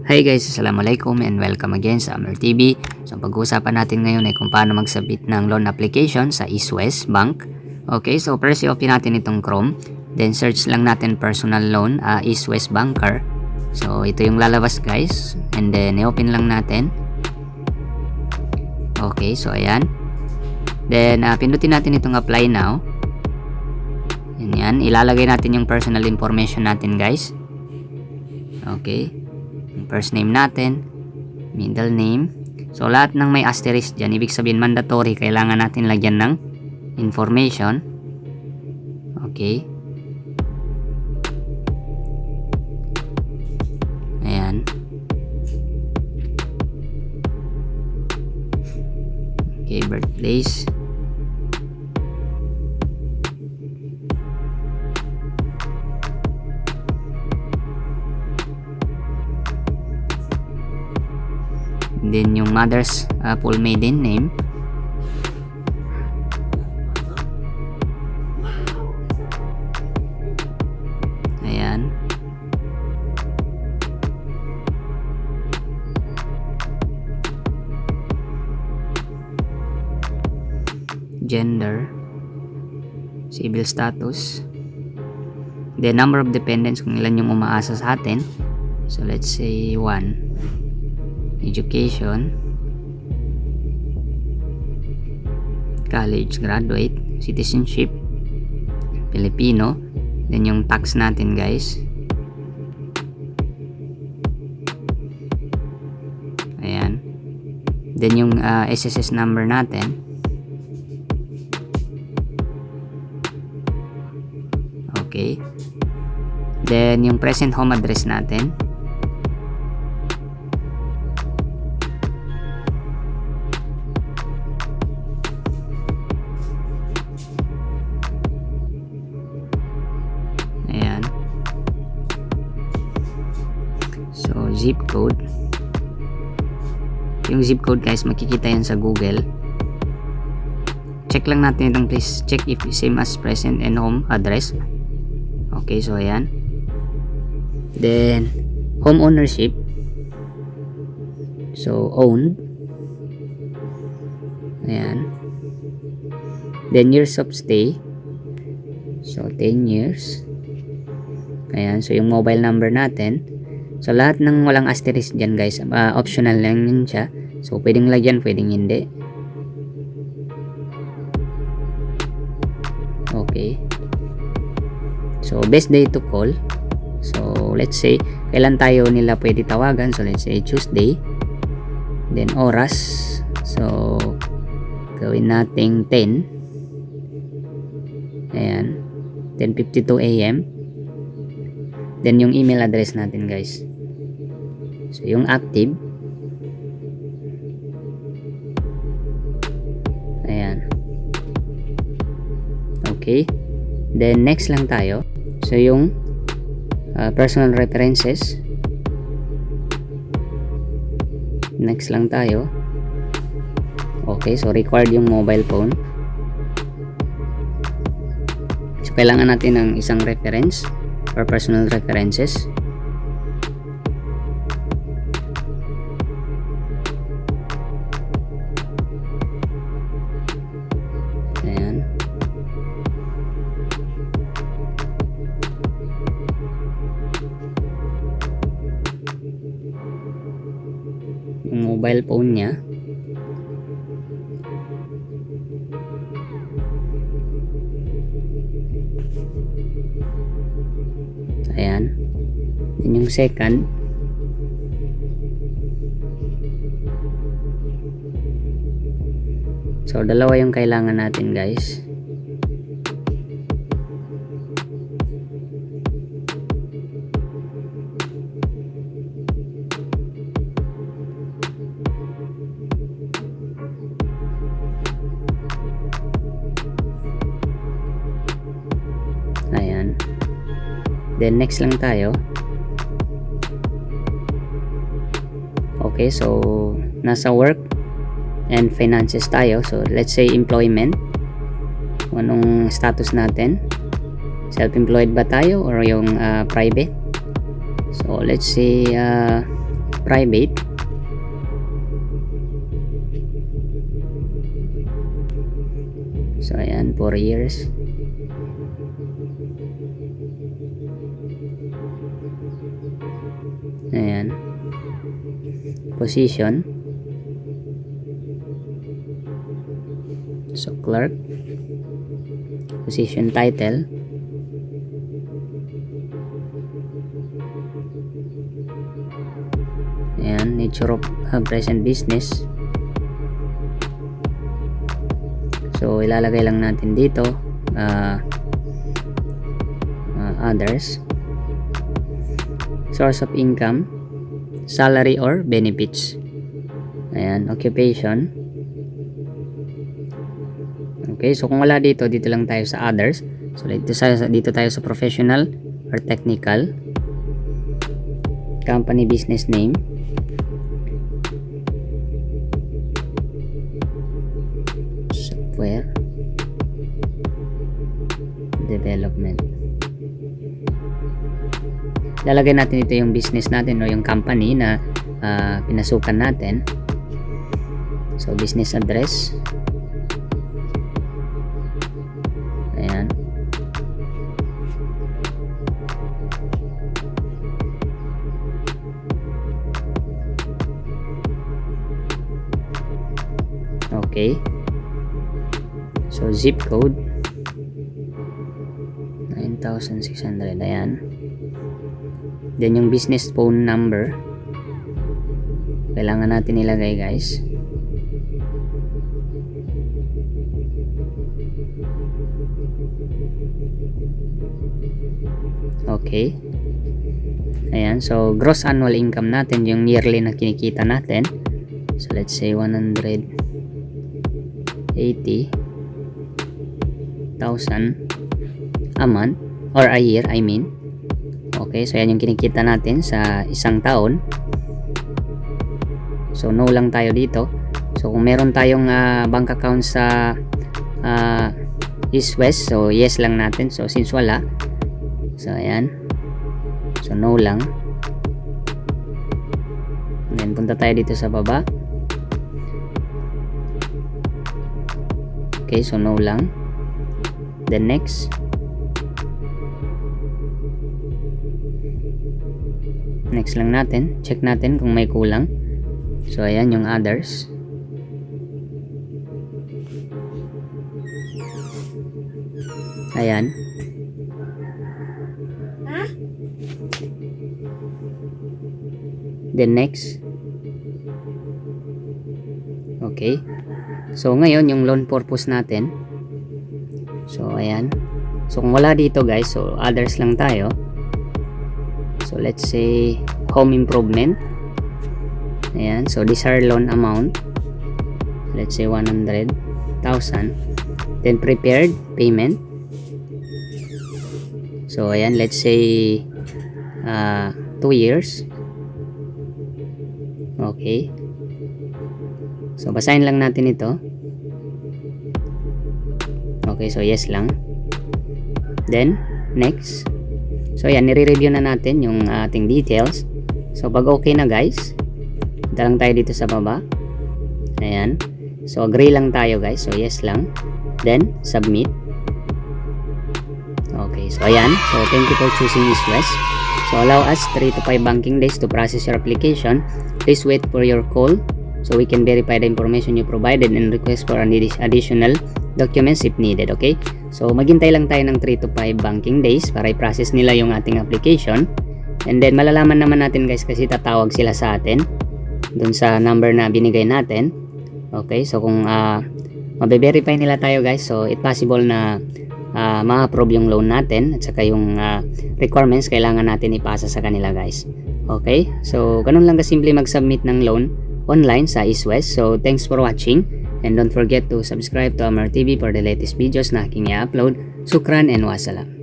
Hi guys, Assalamualaikum and welcome again sa Amer TV. So pag-uusapan natin ngayon ay kung paano mag-submit ng loan application sa East West Bank. Okay, so first i-open natin itong Chrome. Then search lang natin personal loan East West Banker. So ito yung lalabas guys. And then i-open lang natin. Okay, so ayan. Then pindutin natin itong apply now. Yan, ilalagay natin yung personal information natin guys. Okay. First name natin, middle name. So lahat ng may asterisk dyan, ibig sabihin mandatory, kailangan natin lagyan ng information. Okay. Ayan. Okay, birthplace. Then yung mother's full maiden name. Ayan. Gender, civil status, the number of dependents kung ilan yung umaasa sa atin. So let's say 1. Education, college graduate, citizenship Filipino. Then yung tax natin guys, ayan. Then yung SSS number natin. Okay. Then yung present home address natin. Ayan. So, zip code. Yung zip code guys, makikita yan sa Google. Check lang natin itong please. Check if same as present and home address. Okay, so ayan. Then, home ownership. So, owned. Ayan. Then, years of stay. So, 10 years. Ayan, so yung mobile number natin. So lahat ng walang asterisk dyan guys, optional lang yun siya. So pwedeng lagyan, pwedeng hindi. Okay. So best day to call. So let's say, kailan tayo nila pwede tawagan. So let's say Tuesday. Then oras. So gawin nating 10. Ayan. 10:52 AM. Then yung email address natin guys. So yung active. Ayan. Okay. Then next lang tayo. So yung personal references. Next lang tayo. Okay, so required yung mobile phone. So kailangan natin ng isang reference for personal references. Ayan. Yung mobile phone niya. Ayan. Then yung second. So dalawa yung kailangan natin guys. Ayan. Then next lang tayo. Okay, so nasa work and finances tayo. So let's say employment. Anong status natin? Self-employed ba tayo or yung private? So let's say private. So ayan, 4 years. Ayan. Position. So clerk. Position title. Ayan, nature of present business. So ilalagay lang natin dito others. Source of income, salary or benefits. Ayan, occupation. Okay, so kung wala dito, dito lang tayo sa others. So dito tayo sa professional or technical. Company business name. Software development. Lalagay natin ito yung business natin o yung company na pinasukan natin. So business address. Ayan. Okay. So zip code 9,600. Ayan. Then yung business phone number kailangan natin ilagay, guys. Okay. Ayan, so gross annual income natin, yung yearly na kinikita natin. So let's say 180,000 a month or a year, I mean. Okay, so yan yung kinikita natin sa isang taon. So no lang tayo dito. So kung meron tayong bank account sa East West, so yes lang natin. So since wala, so ayan, so no lang. And then punta tayo dito sa baba. Okay, so no lang. Then next. Next lang natin, check natin kung may kulang. So ayan yung others. Ayan. Then next. Okay. So ngayon yung loan purpose natin. So ayan. So kung wala dito, guys, so others lang tayo. So let's say home improvement. Ayan, so desired loan amount, let's say 100,000. Then prepared payment. So ayan, let's say 2 years. Okay. So basahin lang natin ito. Okay, so yes lang. Then next. So yan, nire-review na natin yung ating details. So pag okay na, guys, punta lang tayo dito sa baba. Ayan. So agree lang tayo, guys. So yes lang. Then submit. Okay, so ayan. So thank you for choosing East West. So allow us 3 to 5 banking days to process your application. Please wait for your call so we can verify the information you provided and request for additional documents if needed. Okay, so maghintay lang tayo ng 3 to 5 banking days para i-process nila yung ating application, and then malalaman naman natin, guys, kasi tatawag sila sa atin dun sa number na binigay natin. Okay, so kung mabe-verify nila tayo, guys, so it possible na ma-approve yung loan natin at saka yung requirements kailangan natin ipasa sa kanila, guys. Okay, so ganun lang kasimple mag-submit ng loan online sa East West. So thanks for watching. And don't forget to subscribe to Amar TV for the latest videos na aking i-upload. Sukran and wassalam.